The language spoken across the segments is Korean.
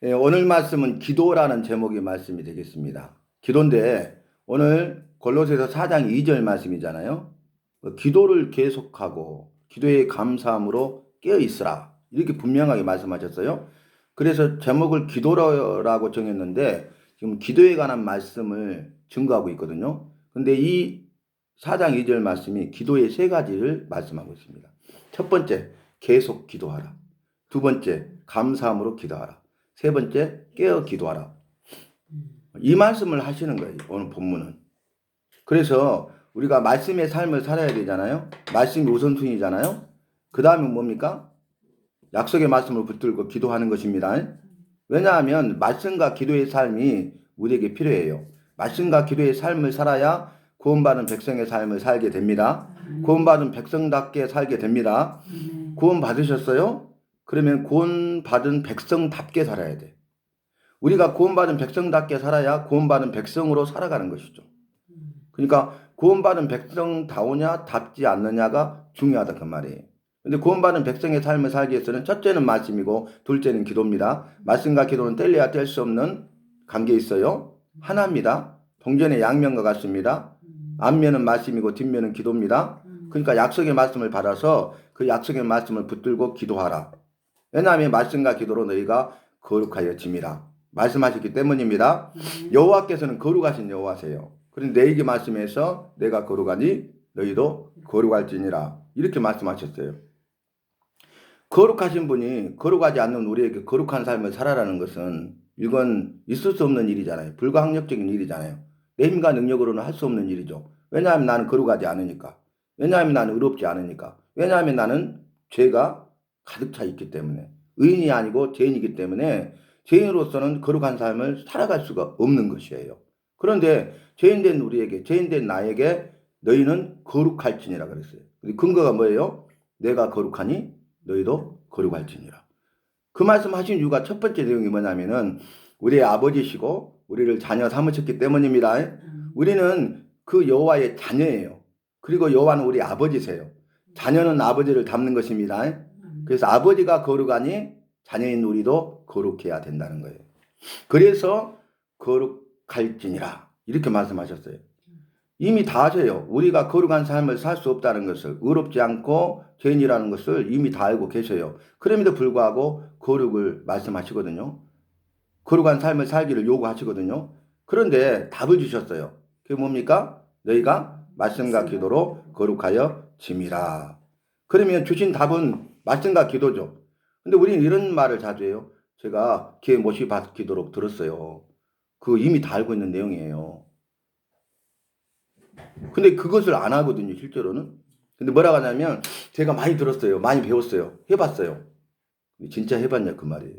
오늘 말씀은 기도라는 제목의 말씀이 되겠습니다. 기도인데 오늘 골로새서 4장 2절 말씀이잖아요. 기도를 계속하고 기도의 감사함으로 깨어 있으라. 이렇게 분명하게 말씀하셨어요. 그래서 제목을 기도라고 정했는데 지금 기도에 관한 말씀을 증거하고 있거든요. 근데 이 4장 2절 말씀이 기도의 세 가지를 말씀하고 있습니다. 첫 번째, 계속 기도하라. 두 번째, 감사함으로 기도하라. 세 번째, 깨어 기도하라. 이 말씀을 하시는 거예요. 오늘 본문은. 그래서 우리가 말씀의 삶을 살아야 되잖아요. 말씀이 우선순위잖아요. 그 다음에 뭡니까? 약속의 말씀을 붙들고 기도하는 것입니다. 왜냐하면 말씀과 기도의 삶이 우리에게 필요해요. 말씀과 기도의 삶을 살아야 구원받은 백성의 삶을 살게 됩니다. 구원받은 백성답게 살게 됩니다. 구원 받으셨어요? 그러면 구원받은 백성답게 살아야 돼. 우리가 구원받은 백성답게 살아야 구원받은 백성으로 살아가는 것이죠. 그러니까 구원받은 백성다우냐 답지 않느냐가 중요하다 그 말이에요. 근데 구원받은 백성의 삶을 살기 위해서는 첫째는 말씀이고 둘째는 기도입니다. 말씀과 기도는 뗄래야 뗄 수 없는 관계에 있어요. 하나입니다. 동전의 양면과 같습니다. 앞면은 말씀이고 뒷면은 기도입니다. 그러니까 약속의 말씀을 받아서 그 약속의 말씀을 붙들고 기도하라. 왜냐하면 말씀과 기도로 너희가 거룩하여짐이라 말씀하셨기 때문입니다. 여호와께서는 거룩하신 여호와세요. 그런데 내게 말씀해서 내가 거룩하니 너희도 거룩할지니라 이렇게 말씀하셨어요. 거룩하신 분이 거룩하지 않는 우리에게 거룩한 삶을 살아라는 것은 이건 있을 수 없는 일이잖아요. 불가항력적인 일이잖아요. 내 힘과 능력으로는 할 수 없는 일이죠. 왜냐하면 나는 거룩하지 않으니까. 왜냐하면 나는 의롭지 않으니까. 왜냐하면 나는 죄가 가득 차 있기 때문에. 의인이 아니고 죄인이기 때문에 죄인으로서는 거룩한 삶을 살아갈 수가 없는 것이에요. 그런데 죄인된 우리에게, 죄인된 나에게 너희는 거룩할지니라 그랬어요. 근거가 뭐예요? 내가 거룩하니 너희도 거룩할지니라. 그 말씀하신 이유가 첫 번째 내용이 뭐냐면은 우리의 아버지시고 우리를 자녀 삼으셨기 때문입니다. 우리는 그 여호와의 자녀예요. 그리고 여호와는 우리 아버지세요. 자녀는 아버지를 닮는 것입니다. 그래서 아버지가 거룩하니 자녀인 우리도 거룩해야 된다는 거예요. 그래서 거룩할지니라 이렇게 말씀하셨어요. 이미 다 아세요. 우리가 거룩한 삶을 살 수 없다는 것을, 의롭지 않고 죄인이라는 것을 이미 다 알고 계셔요. 그럼에도 불구하고 거룩을 말씀하시거든요. 거룩한 삶을 살기를 요구하시거든요. 그런데 답을 주셨어요. 그게 뭡니까? 너희가 말씀과 기도로 거룩하여 짐이라. 그러면 주신 답은 말씀과 기도죠. 근데 우리는 이런 말을 자주 해요. 제가 기회 못이 받기도록 들었어요. 그거 이미 다 알고 있는 내용이에요. 근데 그것을 안 하거든요, 실제로는. 근데 뭐라고 하냐면, 제가 많이 들었어요. 많이 배웠어요. 해봤어요. 진짜 해봤냐, 그 말이에요.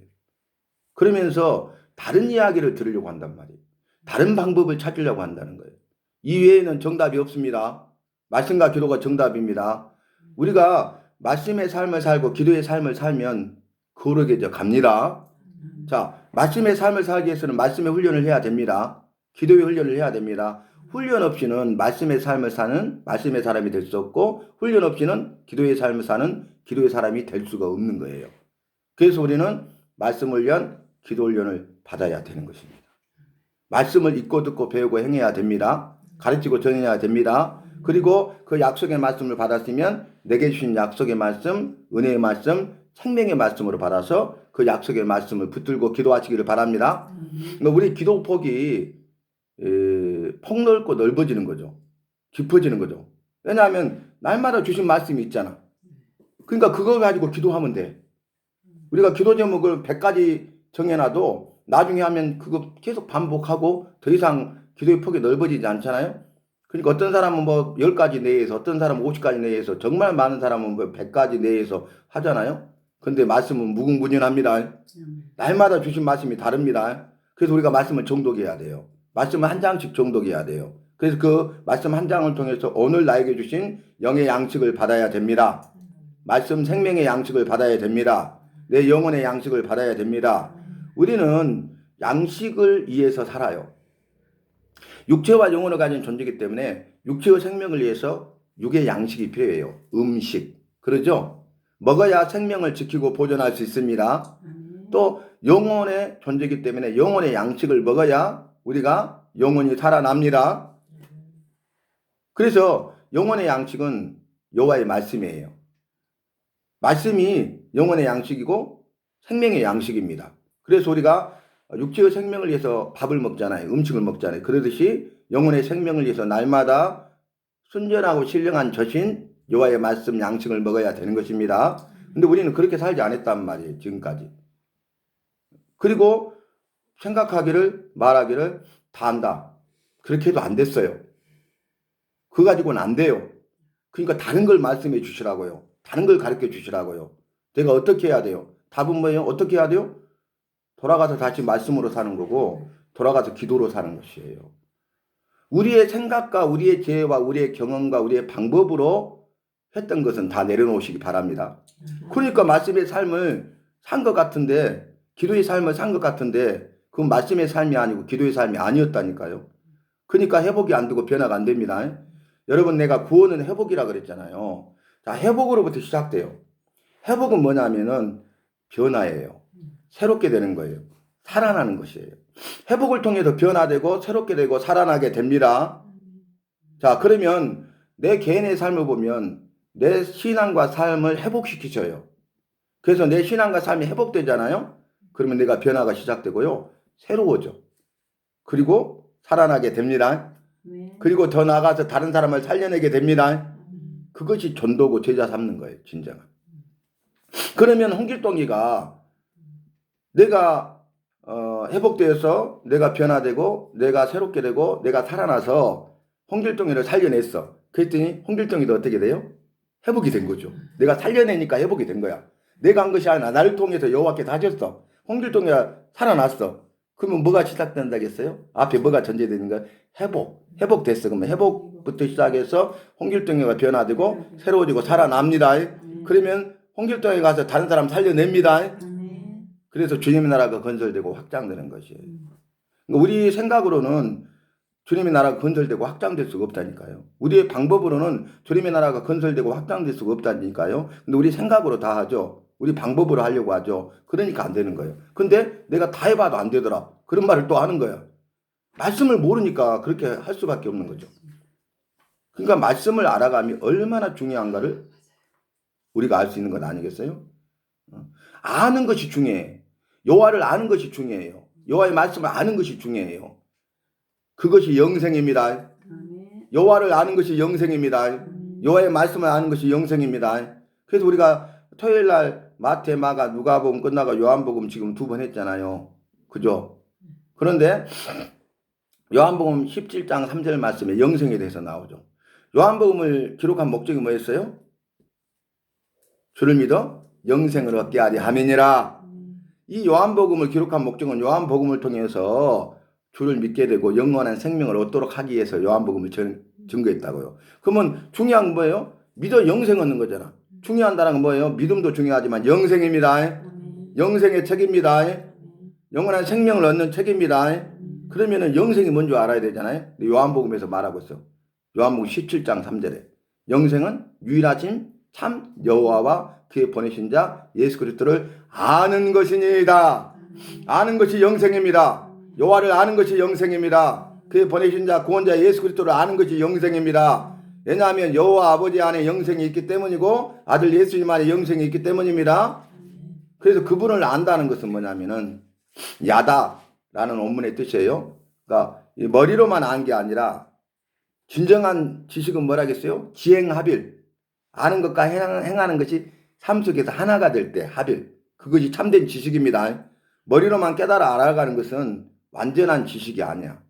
그러면서 다른 이야기를 들으려고 한단 말이에요. 다른 방법을 찾으려고 한다는 거예요. 이외에는 정답이 없습니다. 말씀과 기도가 정답입니다. 우리가 말씀의 삶을 살고 기도의 삶을 살면 거룩해져 갑니다. 자, 말씀의 삶을 살기 위해서는 말씀의 훈련을 해야 됩니다. 기도의 훈련을 해야 됩니다. 훈련 없이는 말씀의 삶을 사는 말씀의 사람이 될 수 없고 훈련 없이는 기도의 삶을 사는 기도의 사람이 될 수가 없는 거예요. 그래서 우리는 말씀 훈련, 기도 훈련을 받아야 되는 것입니다. 말씀을 읽고 듣고 배우고 행해야 됩니다. 가르치고 전해야 됩니다. 그리고 그 약속의 말씀을 받았으면 내게 주신 약속의 말씀, 은혜의 말씀, 생명의 말씀으로 받아서 그 약속의 말씀을 붙들고 기도하시기를 바랍니다. 우리 기도 폭이 폭넓고 넓어지는 거죠. 깊어지는 거죠. 왜냐하면 날마다 주신 말씀이 있잖아. 그러니까 그거 가지고 기도하면 돼. 우리가 기도 제목을 100가지 정해놔도 나중에 하면 그거 계속 반복하고 더 이상 기도의 폭이 넓어지지 않잖아요. 그러니까 어떤 사람은 뭐 10가지 내에서 어떤 사람은 50가지 내에서 정말 많은 사람은 뭐 100가지 내에서 하잖아요. 근데 말씀은 무궁무진합니다. 날마다 주신 말씀이 다릅니다. 그래서 우리가 말씀을 정독해야 돼요. 말씀을 한 장씩 정독해야 돼요. 그래서 그 말씀 한 장을 통해서 오늘 나에게 주신 영의 양식을 받아야 됩니다. 말씀 생명의 양식을 받아야 됩니다. 내 영혼의 양식을 받아야 됩니다. 우리는 양식을 위해서 살아요. 육체와 영혼을 가진 존재이기 때문에 육체의 생명을 위해서 육의 양식이 필요해요. 음식. 그러죠? 먹어야 생명을 지키고 보존할 수 있습니다. 또 영혼의 존재이기 때문에 영혼의 양식을 먹어야 우리가 영혼이 살아납니다. 그래서 영혼의 양식은 여호와의 말씀이에요. 말씀이 영혼의 양식이고 생명의 양식입니다. 그래서 우리가 육체의 생명을 위해서 밥을 먹잖아요. 음식을 먹잖아요. 그러듯이 영혼의 생명을 위해서 날마다 순전하고 신령한 젖인 여호와의 말씀 양식을 먹어야 되는 것입니다. 근데 우리는 그렇게 살지 않았단 말이에요. 지금까지. 그리고 생각하기를 말하기를 다 한다. 그렇게 해도 안 됐어요. 그거 가지고는 안 돼요. 그러니까 다른 걸 말씀해 주시라고요. 다른 걸 가르쳐 주시라고요. 내가 어떻게 해야 돼요? 답은 뭐예요? 어떻게 해야 돼요? 돌아가서 다시 말씀으로 사는 거고 돌아가서 기도로 사는 것이에요. 우리의 생각과 우리의 지혜와 우리의 경험과 우리의 방법으로 했던 것은 다 내려놓으시기 바랍니다. 그러니까 말씀의 삶을 산 것 같은데 기도의 삶을 산 것 같은데 그건 말씀의 삶이 아니고 기도의 삶이 아니었다니까요. 그러니까 회복이 안 되고 변화가 안 됩니다. 여러분 내가 구원은 회복이라 그랬잖아요. 자, 회복으로부터 시작돼요. 회복은 뭐냐면은 변화예요. 새롭게 되는 거예요. 살아나는 것이에요. 회복을 통해서 변화되고 새롭게 되고 살아나게 됩니다. 자, 그러면 내 개인의 삶을 보면 내 신앙과 삶을 회복시키셔요. 그래서 내 신앙과 삶이 회복되잖아요. 그러면 내가 변화가 시작되고요. 새로워져. 그리고 살아나게 됩니다. 그리고 더 나아가서 다른 사람을 살려내게 됩니다. 그것이 전도고 제자 삼는 거예요. 진정한. 그러면 홍길동이가 내가 회복되어서 내가 변화되고 내가 새롭게 되고 내가 살아나서 홍길동이를 살려냈어. 그랬더니 홍길동이도 어떻게 돼요? 회복이 된 거죠. 내가 살려내니까 회복이 된 거야. 내가 한 것이 아니라 나를 통해서 여호와께서 하셨어. 홍길동이가 살아났어. 그러면 뭐가 시작된다겠어요? 앞에 뭐가 전제되는 거야? 회복됐어. 그러면 회복부터 시작해서 홍길동이가 변화되고 새로워지고 살아납니다. 그러면 홍길동에 가서 다른 사람 살려냅니다. 그래서 주님의 나라가 건설되고 확장되는 것이에요. 그러니까 우리 생각으로는 주님의 나라가 건설되고 확장될 수가 없다니까요. 우리의 방법으로는 주님의 나라가 건설되고 확장될 수가 없다니까요. 근데 우리 생각으로 다 하죠. 우리 방법으로 하려고 하죠. 그러니까 안 되는 거예요. 근데 내가 다 해봐도 안 되더라. 그런 말을 또 하는 거야. 말씀을 모르니까 그렇게 할 수밖에 없는 거죠. 그러니까 말씀을 알아감이 얼마나 중요한가를 우리가 알 수 있는 것 아니겠어요? 아는 것이 중요해. 여호와를 아는 것이 중요해요. 여호와의 말씀을 아는 것이 중요해요. 그것이 영생입니다. 여호와를 아는 것이 영생입니다. 여호와의 말씀을 아는 것이 영생입니다. 그래서 우리가 토요일 날 마태, 마가, 누가복음 끝나고 요한복음 지금 2번 했잖아요. 그죠? 그런데 요한복음 17장 3절 말씀에 영생에 대해서 나오죠. 요한복음을 기록한 목적이 뭐였어요? 주를 믿어 영생을 얻게 하리 함이니라. 이 요한복음을 기록한 목적은 요한복음을 통해서 주를 믿게 되고 영원한 생명을 얻도록 하기 위해서 요한복음을 증거했다고요. 그러면 중요한 건 뭐예요? 믿어 영생 얻는 거잖아. 중요한다는 건 뭐예요? 믿음도 중요하지만 영생입니다. 영생의 책입니다. 영원한 생명을 얻는 책입니다. 그러면은 영생이 뭔지 알아야 되잖아요. 요한복음에서 말하고 있어. 요한복음 17장 3절에 영생은 유일하신 참 여호와와 그의 보내신 자 예수 그리스도를 아는 것이니이다. 아는 것이 영생입니다. 여호와를 아는 것이 영생입니다. 그의 보내신 자 구원자 예수 그리스도를 아는 것이 영생입니다. 왜냐하면 여호와 아버지 안에 영생이 있기 때문이고 아들 예수님 안에 영생이 있기 때문입니다. 그래서 그분을 안다는 것은 뭐냐면은 야다라는 원문의 뜻이에요. 그러니까 머리로만 안 게 아니라 진정한 지식은 뭐라겠어요? 지행합일. 아는 것과 행하는 것이 삶 속에서 하나가 될 때 합일. 그것이 참된 지식입니다. 머리로만 깨달아 알아가는 것은 완전한 지식이 아니야.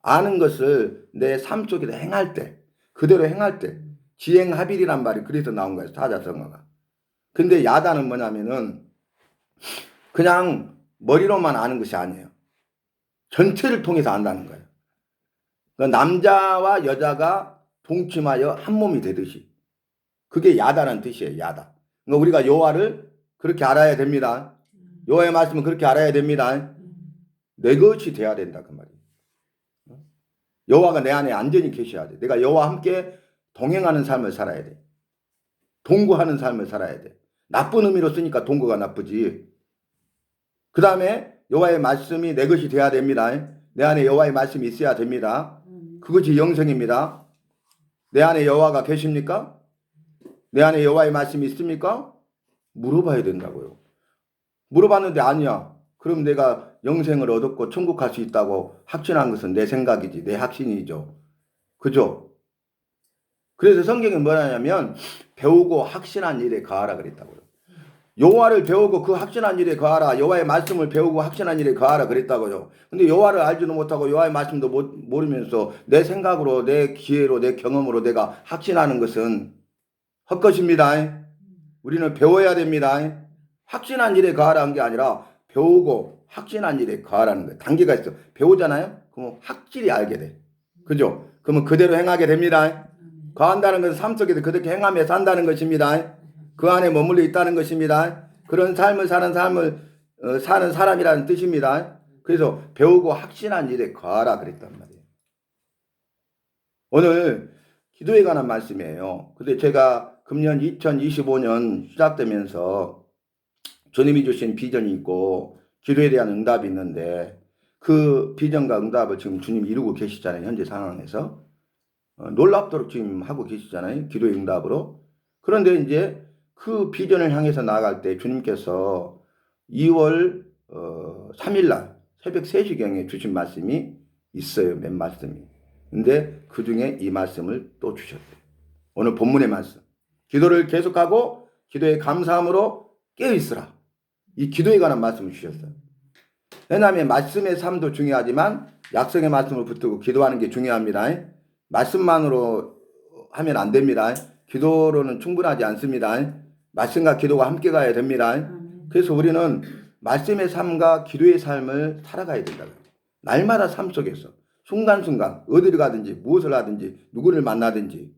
아는 것을 내 삶 속에서 행할 때, 그대로 행할 때 지행합일이란 말이 그래서 나온 거예요. 사자성어가. 근데 야다는 뭐냐면은 그냥 머리로만 아는 것이 아니에요. 전체를 통해서 안다는 거예요. 그러니까 남자와 여자가 동침하여 한 몸이 되듯이. 그게 야다라는 뜻이에요. 야다. 그러니까 우리가 여호와를 그렇게 알아야 됩니다. 여호와의 말씀은 그렇게 알아야 됩니다. 내 것이 돼야 된다 그 말이에요. 여호와가 내 안에 안전히 계셔야 돼. 내가 여호와와 함께 동행하는 삶을 살아야 돼. 동거하는 삶을 살아야 돼. 나쁜 의미로 쓰니까 동거가 나쁘지. 그 다음에 여호와의 말씀이 내 것이 돼야 됩니다. 내 안에 여호와의 말씀이 있어야 됩니다. 그것이 영성입니다. 내 안에 여호와가 계십니까? 내 안에 여호와의 말씀이 있습니까? 물어봐야 된다고요. 물어봤는데 아니야. 그럼 내가 영생을 얻었고 천국 갈 수 있다고 확신한 것은 내 생각이지, 내 확신이죠. 그죠? 그래서 성경에 뭐라냐면 배우고 확신한 일에 거하라 그랬다고요. 여호와를 배우고 그 확신한 일에 거하라. 여호와의 말씀을 배우고 확신한 일에 거하라 그랬다고요. 근데 여호와를 알지도 못하고 여호와의 말씀도 모르면서 내 생각으로, 내 기회로, 내 경험으로 내가 확신하는 것은 헛것입니다. 우리는 배워야 됩니다. 확신한 일에 거하라는 게 아니라 배우고 확신한 일에 거하라는 거예요. 단계가 있어. 배우잖아요. 그러면 확실히 알게 돼. 그죠? 그러면 그대로 행하게 됩니다. 거한다는 것은 삶 속에서 그렇게 행하며 산다는 것입니다. 그 안에 머물러 있다는 것입니다. 그런 삶을 사는 사람이라는 뜻입니다. 그래서 배우고 확신한 일에 거하라 그랬단 말이에요. 오늘 기도에 관한 말씀이에요. 근데 제가 금년 2025년 시작되면서 주님이 주신 비전이 있고 기도에 대한 응답이 있는데 그 비전과 응답을 지금 주님이 이루고 계시잖아요. 현재 상황에서. 놀랍도록 지금 하고 계시잖아요. 기도의 응답으로. 그런데 이제 그 비전을 향해서 나아갈 때 주님께서 2월 3일날 새벽 3시경에 주신 말씀이 있어요. 몇 말씀이. 근데 그 중에 이 말씀을 또 주셨대요. 오늘 본문의 말씀. 기도를 계속하고 기도에 감사함으로 깨어있으라. 이 기도에 관한 말씀을 주셨어요. 왜냐하면 말씀의 삶도 중요하지만 약속의 말씀을 붙들고 기도하는 게 중요합니다. 말씀만으로 하면 안 됩니다. 기도로는 충분하지 않습니다. 말씀과 기도가 함께 가야 됩니다. 그래서 우리는 말씀의 삶과 기도의 삶을 살아가야 된다. 날마다 삶 속에서 순간순간 어디를 가든지 무엇을 하든지 누구를 만나든지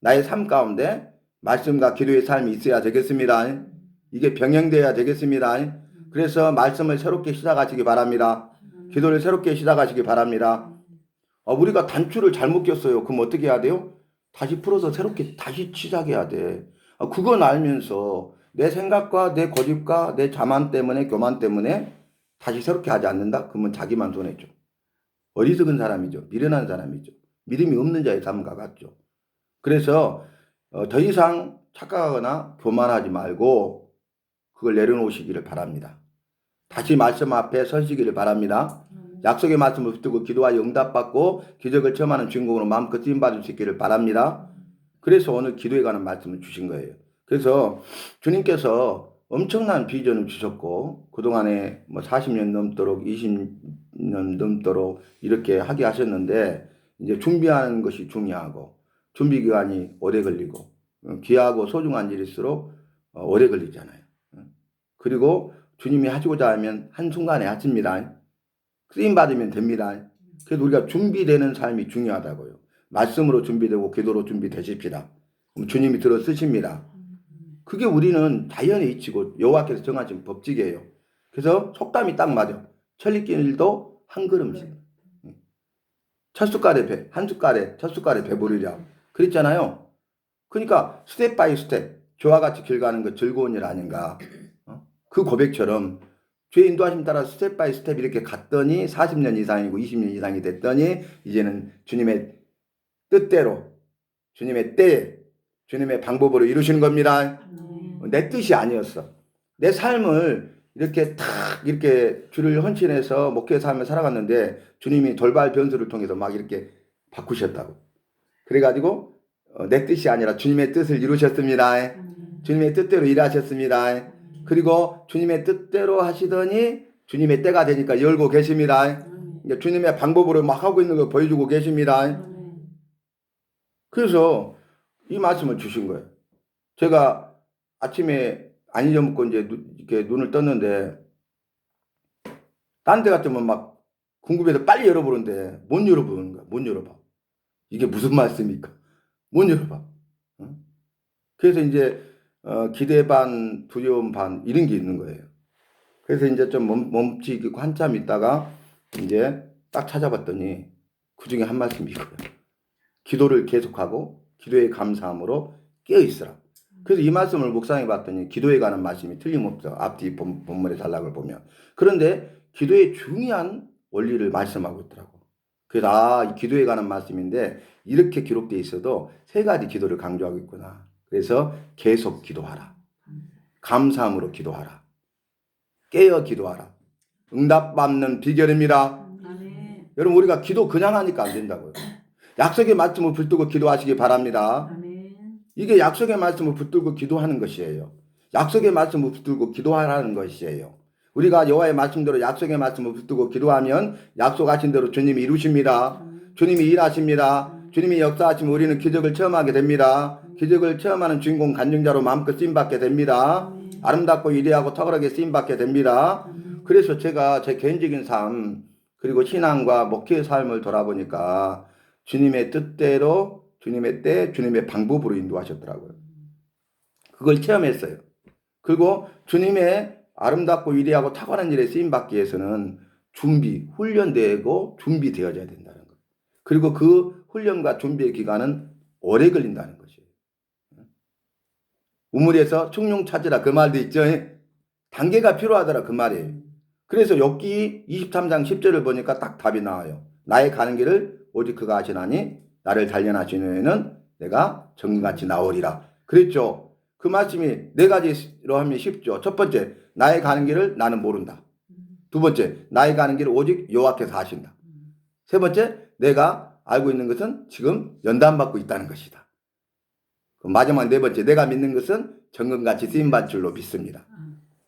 나의 삶 가운데 말씀과 기도의 삶이 있어야 되겠습니다. 이게 병행돼야 되겠습니다. 그래서 말씀을 새롭게 시작하시기 바랍니다. 기도를 새롭게 시작하시기 바랍니다. 우리가 단추를 잘못 꼈어요. 그럼 어떻게 해야 돼요? 다시 풀어서 새롭게 다시 시작해야 돼. 그건 알면서 내 생각과 내 고집과 내 자만 때문에 교만 때문에 다시 새롭게 하지 않는다? 그러면 자기만 손해죠. 어리석은 사람이죠. 미련한 사람이죠. 믿음이 없는 자의 삶과 같죠. 그래서 더 이상 착각하거나 교만하지 말고 그걸 내려놓으시기를 바랍니다. 다시 말씀 앞에 서시기를 바랍니다. 약속의 말씀을 붙들고 기도하여 응답받고 기적을 체험하는 주인공으로 마음껏 쓰임받을 수 있기를 바랍니다. 그래서 오늘 기도에 관한 말씀을 주신 거예요. 그래서 주님께서 엄청난 비전을 주셨고 그동안에 40년 넘도록 20년 넘도록 이렇게 하게 하셨는데 이제 준비하는 것이 중요하고 준비 기간이 오래 걸리고 귀하고 소중한 일일수록 오래 걸리잖아요. 그리고 주님이 하시고자 하면 한순간에 하십니다. 쓰임받으면 됩니다. 그래서 우리가 준비되는 삶이 중요하다고요. 말씀으로 준비되고 기도로 준비되십시다. 그럼 주님이 들어 쓰십니다. 그게 우리는 자연의 이치고 여호와께서 정하신 법칙이에요. 그래서 속담이 딱 맞아. 천리길도 한 걸음씩. 첫 숟갈에 배, 한 숟갈에 첫 숟갈에 배부르랴. 그랬잖아요. 그러니까 스텝 바이 스텝 저와 같이 길 가는 거 즐거운 일 아닌가. 그 고백처럼 주의 인도하심 따라 스텝 바이 스텝 이렇게 갔더니 40년 이상이고 20년 이상이 됐더니 이제는 주님의 뜻대로 주님의 때에 주님의 방법으로 이루시는 겁니다. 내 뜻이 아니었어. 내 삶을 이렇게 탁 이렇게 주를 헌신해서 목회 삶을 살아갔는데 주님이 돌발 변수를 통해서 막 이렇게 바꾸셨다고. 그래가지고 내 뜻이 아니라 주님의 뜻을 이루셨습니다. 주님의 뜻대로 일하셨습니다. 그리고 주님의 뜻대로 하시더니 주님의 때가 되니까 열고 계십니다. 주님의 방법으로 막 하고 있는 거 보여주고 계십니다. 그래서 이 말씀을 주신 거예요. 제가 아침에 안 잊어먹고 이제 이렇게 눈을 떴는데 딴 데 같으면 막 궁금해서 빨리 열어보는데 못 열어보는 거야. 못 열어봐. 이게 무슨 말씀입니까? 못 열어봐. 그래서 이제 기대 반 두려움 반 이런 게 있는 거예요. 그래서 이제 좀 멈추고 한참 있다가 이제 딱 찾아봤더니 그 중에 한 말씀이 있고요. 기도를 계속하고 기도에 감사함으로 깨어있으라. 그래서 이 말씀을 묵상해 봤더니 기도에 관한 말씀이 틀림없어. 앞뒤 본문의 단락을 보면. 그런데 기도의 중요한 원리를 말씀하고 있더라고. 그래서 이 기도에 관한 말씀인데 이렇게 기록되어 있어도 세 가지 기도를 강조하고 있구나. 그래서 계속 기도하라. 감사함으로 기도하라. 깨어 기도하라. 응답받는 비결입니다. 아멘. 여러분 우리가 기도 그냥 하니까 안 된다고요. 약속의 말씀을 붙들고 기도하시기 바랍니다. 아멘. 이게 약속의 말씀을 붙들고 기도하는 것이에요. 약속의 말씀을 붙들고 기도하라는 것이에요. 우리가 여호와의 말씀대로 약속의 말씀을 붙들고 기도하면 약속하신 대로 주님이 이루십니다. 주님이 일하십니다. 주님이 역사하시면 우리는 기적을 체험하게 됩니다. 기적을 체험하는 주인공 간증자로 마음껏 쓰임받게 됩니다. 아름답고 위대하고 탁월하게 쓰임받게 됩니다. 그래서 제가 제 개인적인 삶 그리고 신앙과 목회의 삶을 돌아보니까 주님의 뜻대로 주님의 때 주님의 방법으로 인도하셨더라고요. 그걸 체험했어요. 그리고 주님의 아름답고 위대하고 탁월한 일에 쓰임받기 위해서는 훈련되고 준비되어져야 된다는 거예요. 그리고 그 훈련과 준비의 기간은 오래 걸린다는 것이에요. 우물에서 청룡 찾으라 그 말도 있죠. 단계가 필요하더라 그 말이에요. 그래서 욥기 23장 10절을 보니까 딱 답이 나와요. 나의 가는 길을 오직 그가 아시나니 나를 단련하신 후에는 내가 정같이 나오리라. 그랬죠. 그 말씀이 네 가지로 하면 쉽죠. 첫 번째, 나의 가는 길을 나는 모른다. 두 번째, 나의 가는 길을 오직 여호와께서 아신다. 세 번째, 내가 알고 있는 것은 지금 연단받고 있다는 것이다. 마지막 네 번째, 내가 믿는 것은 정금같이 쓰임받을 줄로 믿습니다.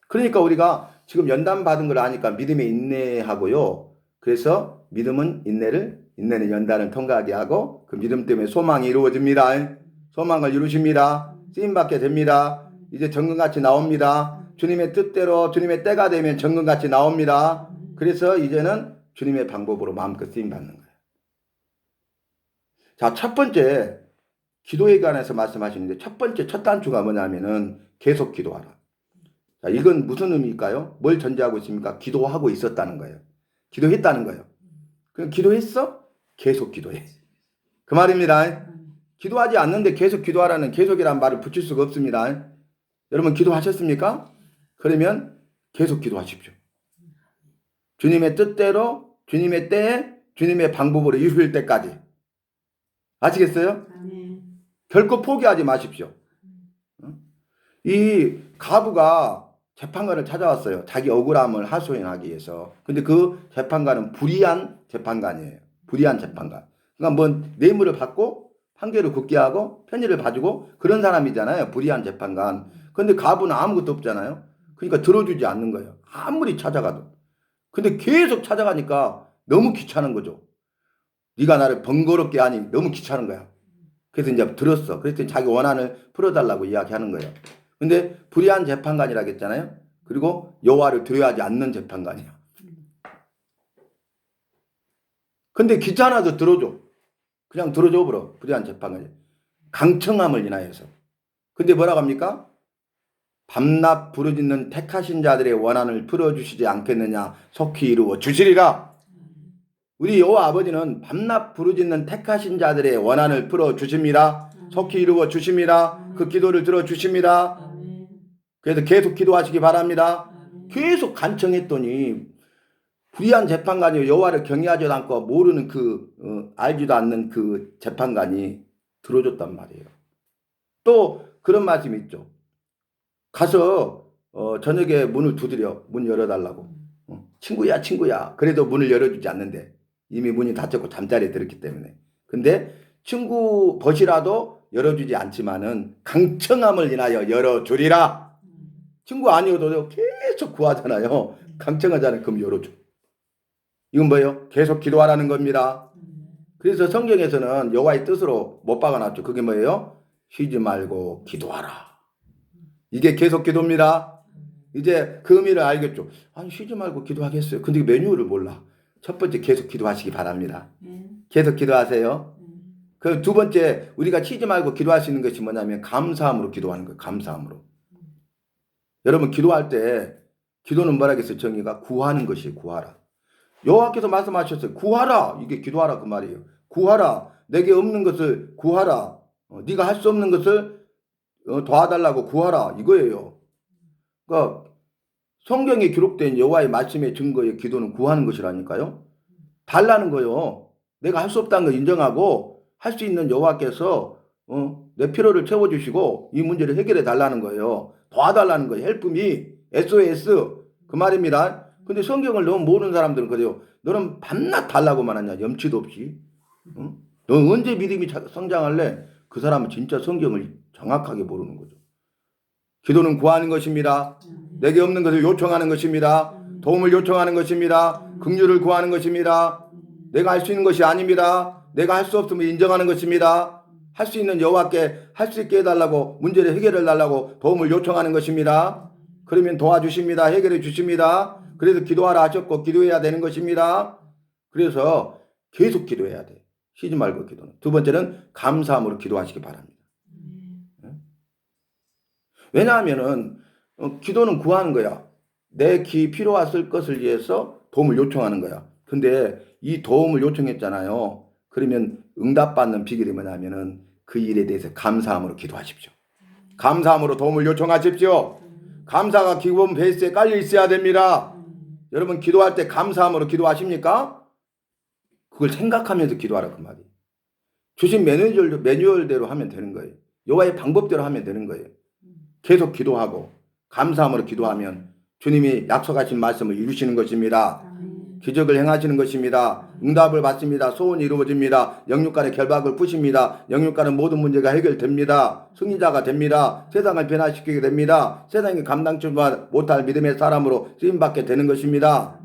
그러니까 우리가 지금 연단받은 걸 아니까 믿음에 인내하고요. 그래서 믿음은 인내는 연단을 통과하게 하고 그 믿음 때문에 소망이 이루어집니다. 소망을 이루십니다. 쓰임받게 됩니다. 이제 정금같이 나옵니다. 주님의 뜻대로 주님의 때가 되면 정금같이 나옵니다. 그래서 이제는 주님의 방법으로 마음껏 쓰임받는 거예요. 자, 첫 번째 기도에 관해서 말씀하시는데 첫 번째 첫 단추가 뭐냐면은 계속 기도하라. 자, 이건 무슨 의미일까요? 뭘 전제하고 있습니까? 기도하고 있었다는 거예요. 기도했다는 거예요. 그럼 기도했어? 계속 기도해. 그 말입니다. 기도하지 않는데 계속 기도하라는 계속이라는 말을 붙일 수가 없습니다. 여러분 기도하셨습니까? 그러면 계속 기도하십시오. 주님의 뜻대로 주님의 때에 주님의 방법으로 이룰 때까지. 아시겠어요? 결코 포기하지 마십시오. 이 가부가 재판관을 찾아왔어요. 자기 억울함을 하소연하기 위해서. 근데 그 재판관은 불의한 재판관이에요. 불의한 재판관. 그러니까 뭐 뇌물을 받고 판결을 굳게 하고 편의를 봐주고 그런 사람이잖아요. 불의한 재판관. 근데 가부는 아무것도 없잖아요. 그러니까 들어주지 않는 거예요. 아무리 찾아가도. 근데 계속 찾아가니까 너무 귀찮은 거죠. 네가 나를 번거롭게 하니 너무 귀찮은 거야. 그래서 이제 들었어. 그랬더니 자기 원한을 풀어달라고 이야기하는 거예요. 근데 불의한 재판관이라고 했잖아요. 그리고 여호와를 두려워하지 않는 재판관이야. 근데 귀찮아서 들어줘. 그냥 들어줘 버려. 불의한 재판관이. 강청함을 인하여서. 근데 뭐라고 합니까? 밤낮 부르짖는 택하신 자들의 원한을 풀어주시지 않겠느냐. 속히 이루어 주시리라. 우리 여호와 아버지는 밤낮 부르짖는 택하신 자들의 원한을 풀어주십니다. 속히 이루어 주십니다. 그 기도를 들어주십니다. 그래서 계속 기도하시기 바랍니다. 계속 간청했더니 불의한 재판관이 여호와를 경외하지도 않고 모르는 알지도 않는 그 재판관이 들어줬단 말이에요. 또 그런 말씀이 있죠. 가서 저녁에 문을 두드려. 문 열어달라고. 친구야. 그래도 문을 열어주지 않는데 이미 문이 닫혔고 잠자리에 들었기 때문에. 근데 친구 벗이라도 열어주지 않지만은 강청함을 인하여 열어주리라. 친구 아니어도 계속 구하잖아요. 강청하잖아요. 그럼 열어줘. 이건 뭐예요? 계속 기도하라는 겁니다. 그래서 성경에서는 여호와의 뜻으로 못 박아놨죠. 그게 뭐예요? 쉬지 말고 기도하라. 이게 계속 기도입니다. 이제 그 의미를 알겠죠. 아니 쉬지 말고 기도하겠어요. 근데 메뉴를 몰라. 첫 번째 계속 기도하시기 바랍니다. 계속 기도하세요. 그 두 번째 우리가 쉬지 말고 기도할 수 있는 것이 뭐냐면 감사함으로 기도하는 거예요. 감사함으로. 여러분 기도할 때 기도는 뭐라 했어요? 정의가 구하는 것이 구하라. 여호와께서 말씀하셨어요. 구하라. 이게 기도하라 그 말이에요. 구하라. 내게 없는 것을 구하라. 네가 할 수 없는 것을 도와달라고 구하라 이거예요. 그러니까 성경에 기록된 여호와의 말씀의 증거의 기도는 구하는 것이라니까요. 달라는 거요. 내가 할 수 없다는 걸 인정하고 할 수 있는 여호와께서 내 필요를 채워주시고 이 문제를 해결해 달라는 거예요. 도와달라는 거예요. 헬프미, SOS 그 말입니다. 근데 성경을 너무 모르는 사람들은 그래요. 너는 밤낮 달라고만 하냐 염치도 없이. 너 언제 믿음이 성장할래? 그 사람은 진짜 성경을 정확하게 모르는 거죠. 기도는 구하는 것입니다. 내게 없는 것을 요청하는 것입니다. 도움을 요청하는 것입니다. 긍휼을 구하는 것입니다. 내가 할 수 있는 것이 아닙니다. 내가 할 수 없으면 인정하는 것입니다. 할 수 있는 여호와께 할 수 있게 해달라고 문제를 해결해 달라고 도움을 요청하는 것입니다. 그러면 도와주십니다. 해결해 주십니다. 그래서 기도하라 하셨고 기도해야 되는 것입니다. 그래서 계속 기도해야 돼. 쉬지 말고 기도는. 두 번째는 감사함으로 기도하시기 바랍니다. 왜냐하면은 기도는 구하는 거야. 내 필요했을 것을 위해서 도움을 요청하는 거야. 근데 이 도움을 요청했잖아요. 그러면 응답받는 비결이 뭐냐면은 그 일에 대해서 감사함으로 기도하십시오. 감사함으로 도움을 요청하십시오. 감사가 기본 베이스에 깔려 있어야 됩니다. 여러분 기도할 때 감사함으로 기도하십니까? 그걸 생각하면서 기도하라 그 말이에요. 주신 매뉴얼대로 하면 되는 거예요. 여호와의 방법대로 하면 되는 거예요. 계속 기도하고 감사함으로 기도하면 주님이 약속하신 말씀을 이루시는 것입니다. 기적을 행하시는 것입니다. 응답을 받습니다. 소원이 이루어집니다. 영육간의 결박을 푸십니다. 영육간의 모든 문제가 해결됩니다. 승리자가 됩니다. 세상을 변화시키게 됩니다. 세상이 감당치 못할 믿음의 사람으로 쓰임받게 되는 것입니다.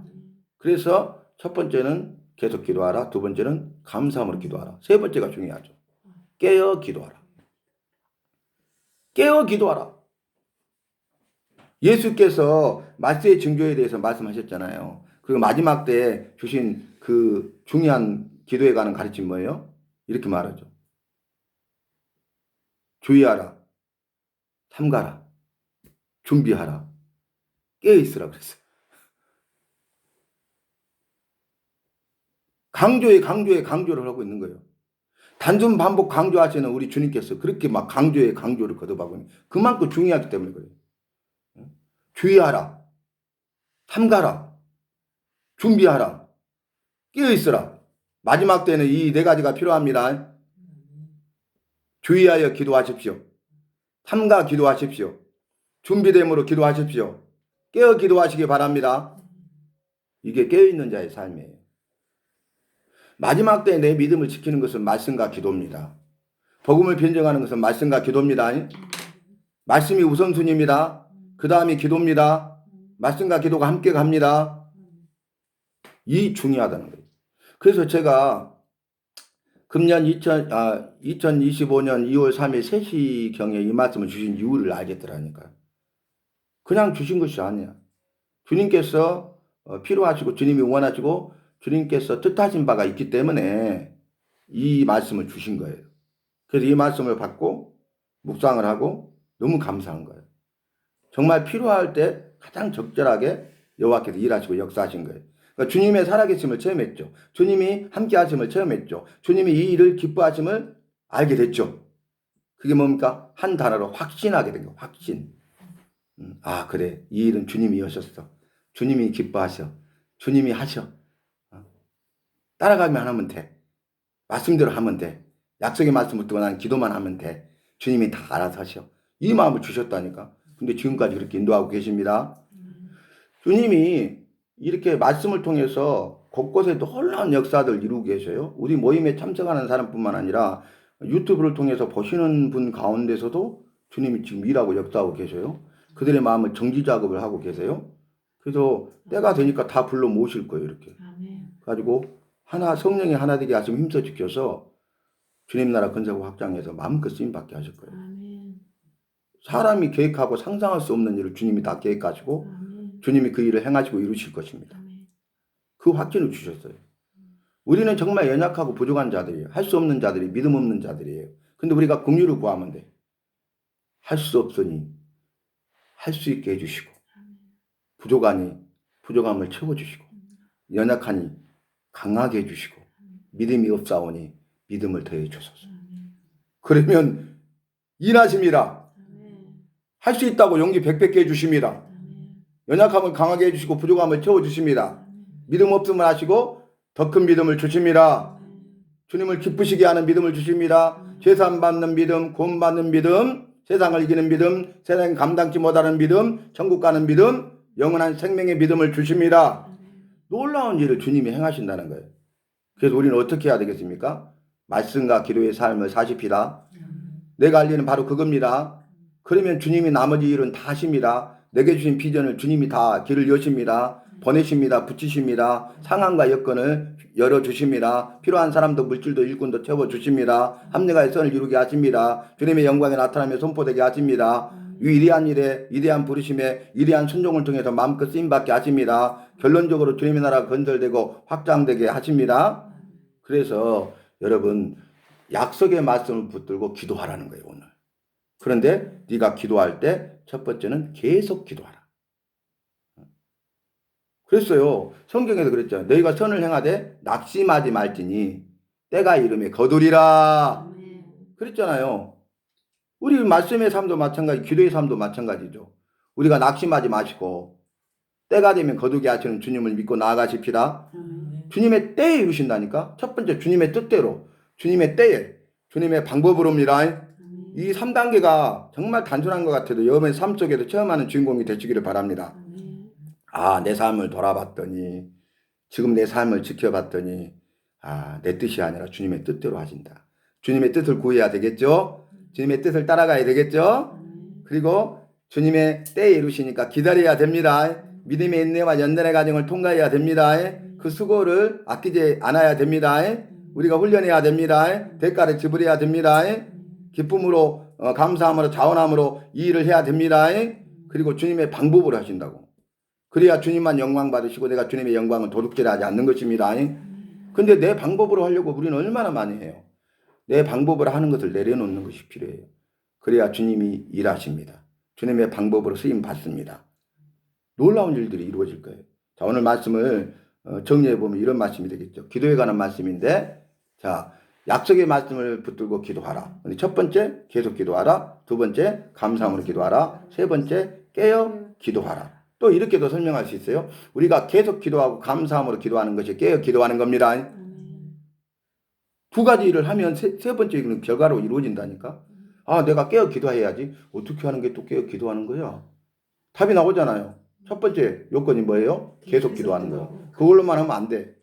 그래서 첫 번째는 계속 기도하라. 두 번째는 감사함으로 기도하라. 세 번째가 중요하죠. 깨어 기도하라. 깨어 기도하라. 예수께서 말세의 징조에 대해서 말씀하셨잖아요. 그리고 마지막 때 주신 그 중요한 기도에 관한 가르침 뭐예요? 이렇게 말하죠. 주의하라. 삼가라. 준비하라. 깨어있으라 그랬어요. 강조를 하고 있는 거예요. 단순 반복 강조하시는 우리 주님께서 그렇게 막 강조를 거듭하고 있는 그만큼 중요하기 때문에 그래요. 주의하라. 삼가라. 준비하라. 깨어있으라. 마지막 때는 이 네 가지가 필요합니다. 주의하여 기도하십시오. 삼가 기도하십시오. 준비됨으로 기도하십시오. 깨어 기도하시기 바랍니다. 이게 깨어있는 자의 삶이에요. 마지막 때에 내 믿음을 지키는 것은 말씀과 기도입니다. 복음을 변증하는 것은 말씀과 기도입니다. 말씀이 우선순위입니다. 그 다음이 기도입니다. 말씀과 기도가 함께 갑니다. 이 중요하다는 거예요. 그래서 제가 금년 2025년 2월 3일 3시경에 이 말씀을 주신 이유를 알겠더라니까요. 그냥 주신 것이 아니야. 주님께서 필요하시고 주님이 원하시고 주님께서 뜻하신 바가 있기 때문에 이 말씀을 주신 거예요. 그래서 이 말씀을 받고 묵상을 하고 너무 감사한 거예요. 정말 필요할 때 가장 적절하게 여호와께서 일하시고 역사하신 거예요. 그러니까 주님의 살아계심을 체험했죠. 주님이 함께 하심을 체험했죠. 주님이 이 일을 기뻐하심을 알게 됐죠. 그게 뭡니까? 한 단어로 확신하게 된 거예요. 확신. 아 그래 이 일은 주님이 하셨어. 주님이 기뻐하셔. 주님이 하셔. 따라가기만 하면 돼. 말씀대로 하면 돼. 약속의 말씀을 듣고 난 기도만 하면 돼. 주님이 다 알아서 하셔. 이 마음을 주셨다니까. 근데 지금까지 그렇게 인도하고 계십니다. 주님이 이렇게 말씀을 통해서 곳곳에 놀라운 역사들 이루고 계셔요. 우리 모임에 참석하는 사람뿐만 아니라 유튜브를 통해서 보시는 분 가운데서도 주님이 지금 일하고 역사하고 계셔요. 그들의 마음을 정지 작업을 하고 계세요. 그래서 때가 되니까 다 불러 모실 거예요. 이렇게. 가지고 성령이 하나 되게 하시면 힘써 지켜서 주님 나라 건설과 확장해서 마음껏 쓰임받게 하실 거예요. 사람이 계획하고 상상할 수 없는 일을 주님이 다 계획하시고 주님이 그 일을 행하시고 이루실 것입니다. 그 확신을 주셨어요. 우리는 정말 연약하고 부족한 자들이에요. 할 수 없는 자들이 믿음 없는 자들이에요. 근데 우리가 긍휼을 구하면 돼. 할 수 없으니 할 수 있게 해주시고 부족하니 부족함을 채워주시고 연약하니 강하게 해주시고 믿음이 없사오니 믿음을 더해 주소서. 그러면 일하심이라 할 수 있다고 용기 백백게 해주십니다. 연약함을 강하게 해주시고 부족함을 채워주십니다. 믿음 없음을 하시고 더 큰 믿음을 주십니다. 주님을 기쁘시게 하는 믿음을 주십니다. 죄산 받는 믿음, 구원 받는 믿음, 세상을 이기는 믿음, 세상 감당치 못하는 믿음, 천국 가는 믿음, 영원한 생명의 믿음을 주십니다. 놀라운 일을 주님이 행하신다는 거예요. 그래서 우리는 어떻게 해야 되겠습니까? 말씀과 기도의 삶을 사십시다. 내가 할 일은 바로 그겁니다. 그러면 주님이 나머지 일은 다 하십니다. 내게 주신 비전을 주님이 다 길을 여십니다. 보내십니다. 붙이십니다. 상황과 여건을 열어주십니다. 필요한 사람도 물질도 일꾼도 채워주십니다. 합리가의 선을 이루게 하십니다. 주님의 영광에 나타나며 선포되게 하십니다. 이 위대한 일에 위대한 부르심에 위대한 순종을 통해서 마음껏 쓰임받게 하십니다. 결론적으로 주님의 나라가 건설되고 확장되게 하십니다. 그래서 여러분 약속의 말씀을 붙들고 기도하라는 거예요 오늘. 그런데 네가 기도할 때 첫 번째는 계속 기도하라. 그랬어요. 성경에도 그랬잖아요. 너희가 선을 행하되 낙심하지 말지니 때가 이르매 거두리라. 그랬잖아요. 우리 말씀의 삶도 마찬가지, 기도의 삶도 마찬가지죠. 우리가 낙심하지 마시고 때가 되면 거두게 하시는 주님을 믿고 나아가십시다. 주님의 때에 이루신다니까. 첫 번째 주님의 뜻대로, 주님의 때에, 주님의 방법으로입니다. 이 3단계가 정말 단순한 것 같아도 여러분의 삶 속에서 체험하는 주인공이 되시기를 바랍니다. 아, 내 삶을 돌아봤더니, 지금 내 삶을 지켜봤더니, 아, 내 뜻이 아니라 주님의 뜻대로 하신다. 주님의 뜻을 구해야 되겠죠? 주님의 뜻을 따라가야 되겠죠? 그리고 주님의 때에 이루시니까 기다려야 됩니다. 믿음의 인내와 연단의 과정을 통과해야 됩니다. 그 수고를 아끼지 않아야 됩니다. 우리가 훈련해야 됩니다. 대가를 지불해야 됩니다. 기쁨으로 감사함으로 자원함으로 이 일을 해야 됩니다. 그리고 주님의 방법으로 하신다고. 그래야 주님만 영광 받으시고 내가 주님의 영광을 도둑질하지 않는 것입니다. 근데 내 방법으로 하려고 우리는 얼마나 많이 해요. 내 방법으로 하는 것을 내려놓는 것이 필요해요. 그래야 주님이 일하십니다. 주님의 방법으로 쓰임 받습니다. 놀라운 일들이 이루어질 거예요. 자, 오늘 말씀을 정리해 보면 이런 말씀이 되겠죠. 기도에 관한 말씀인데, 자, 약속의 말씀을 붙들고 기도하라. 첫 번째, 계속 기도하라. 두 번째, 감사함으로 기도하라. 세 번째, 깨어 기도하라. 또 이렇게도 설명할 수 있어요. 우리가 계속 기도하고 감사함으로 기도하는 것이 깨어 기도하는 겁니다. 두 가지 일을 하면 세 번째 일은 결과로 이루어진다니까. 아, 내가 깨어 기도해야지. 어떻게 하는 게 또 깨어 기도하는 거야? 답이 나오잖아요. 첫 번째 요건이 뭐예요? 계속 기도하는 거예요. 그걸로만 하면 안 돼.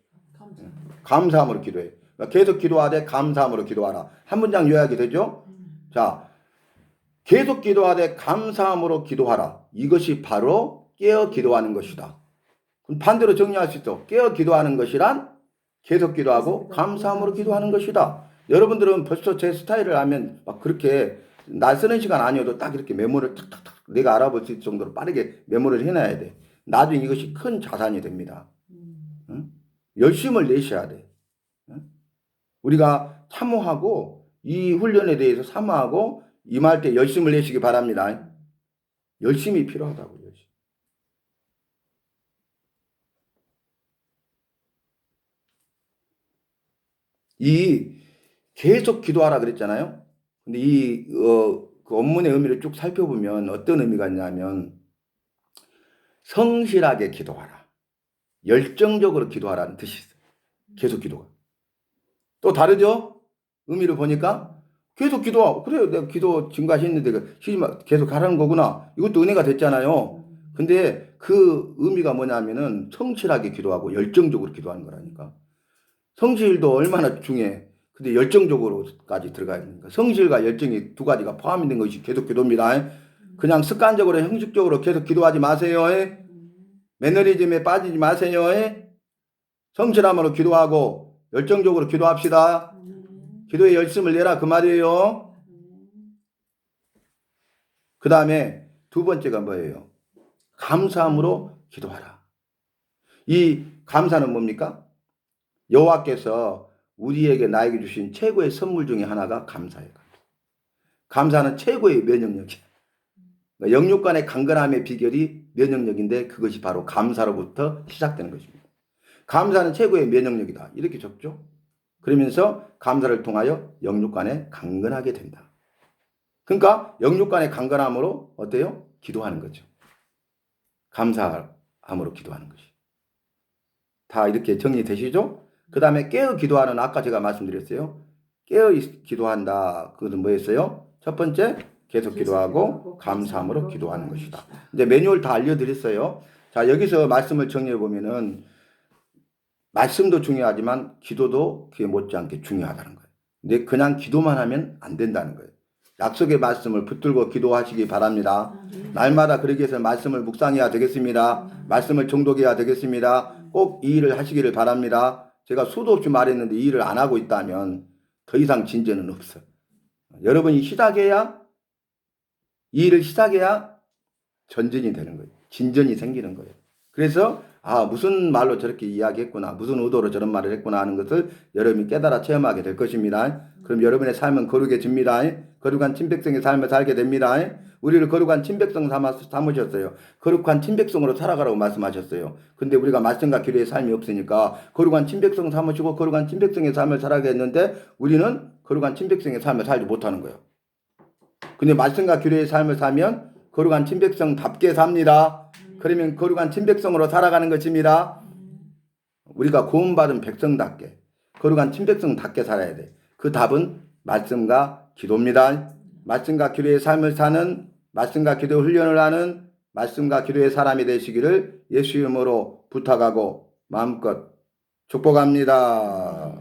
감사함으로 기도해. 계속 기도하되 감사함으로 기도하라. 한 문장 요약이 되죠? 자, 계속 기도하되 감사함으로 기도하라. 이것이 바로 깨어 기도하는 것이다. 그럼 반대로 정리할 수 있어. 깨어 기도하는 것이란 계속 기도하고 감사함으로 기도하는 것이다. 여러분들은 벌써 제 스타일을 알면 막 그렇게 날 쓰는 시간 아니어도 딱 이렇게 메모를 탁탁탁 내가 알아볼 수 있을 정도로 빠르게 메모를 해놔야 돼. 나중에 이것이 큰 자산이 됩니다. 응? 열심을 내셔야 돼. 응? 우리가 참호하고 이 훈련에 대해서 사모하고 임할 때 열심을 내시기 바랍니다. 열심이 필요하다고. 열심. 이 계속 기도하라 그랬잖아요. 근데 그 원문의 의미를 쭉 살펴보면 어떤 의미가 있냐면 성실하게 기도하라. 열정적으로 기도하라는 뜻이 있어요. 계속 기도가. 또 다르죠? 의미를 보니까 계속 기도하고 그래요. 내가 기도 증가했는데 계속 하라는 거구나. 이것도 은혜가 됐잖아요. 근데 그 의미가 뭐냐면은 성실하게 기도하고 열정적으로 기도하는 거라니까. 성실도 얼마나 중요해. 근데 열정적으로까지 들어가야 되니까. 성실과 열정이 두 가지가 포함이 된 것이 계속 기도입니다. 그냥 습관적으로 형식적으로 계속 기도하지 마세요. 매너리즘에 빠지지 마세요. 성실함으로 기도하고 열정적으로 기도합시다. 기도에 열심을 내라 그 말이에요. 그 다음에 두 번째가 뭐예요? 감사함으로 기도하라. 이 감사는 뭡니까? 여호와께서 우리에게 나에게 주신 최고의 선물 중에 하나가 감사예요. 감사는 최고의 면역력이에요. 영육간의 강건함의 비결이 면역력인데 그것이 바로 감사로부터 시작되는 것입니다. 감사는 최고의 면역력이다. 이렇게 적죠. 그러면서 감사를 통하여 영육간에 강건하게 된다. 그러니까 영육간의 강건함으로 어때요? 기도하는 거죠. 감사함으로 기도하는 것이. 다 이렇게 정리되시죠? 그 다음에 깨어 기도하는, 아까 제가 말씀드렸어요. 깨어 기도한다. 그것은 뭐였어요? 첫 번째, 계속 기도하고 감사함으로 기도하는 것이다. 이제 매뉴얼 다 알려드렸어요. 자, 여기서 말씀을 정리해 보면은 말씀도 중요하지만 기도도 그에 못지않게 중요하다는 거예요. 근데 그냥 기도만 하면 안 된다는 거예요. 약속의 말씀을 붙들고 기도하시기 바랍니다. 날마다 그러기 위해서 말씀을 묵상해야 되겠습니다. 말씀을 정독해야 되겠습니다. 꼭 이 일을 하시기를 바랍니다. 제가 수도 없이 말했는데 이 일을 안 하고 있다면 더 이상 진전은 없어요. 여러분이 시작해야, 이 일을 시작해야 전진이 되는 거예요. 진전이 생기는 거예요. 그래서 무슨 말로 저렇게 이야기했구나, 무슨 의도로 저런 말을 했구나 하는 것을 여러분이 깨달아 체험하게 될 것입니다. 그럼 여러분의 삶은 거룩해집니다. 거룩한 친백성의 삶을 살게 됩니다. 우리를 거룩한 친백성 삼으셨어요. 거룩한 친백성으로 살아가라고 말씀하셨어요. 근데 우리가 말씀과 기도의 삶이 없으니까 거룩한 친백성 삼으시고 거룩한 친백성의 삶을 살아게 했는데 우리는 거룩한 친백성의 삶을 살지 못하는 거예요. 근데 말씀과 기도의 삶을 살면 거룩한 친백성답게 삽니다. 그러면 거룩한 친백성으로 살아가는 것입니다. 우리가 구원받은 백성답게 거룩한 친백성답게 살아야 돼. 그 답은 말씀과 기도입니다. 말씀과 기도의 삶을 사는, 말씀과 기도 훈련을 하는 말씀과 기도의 사람이 되시기를 예수 이름으로 부탁하고 마음껏 축복합니다.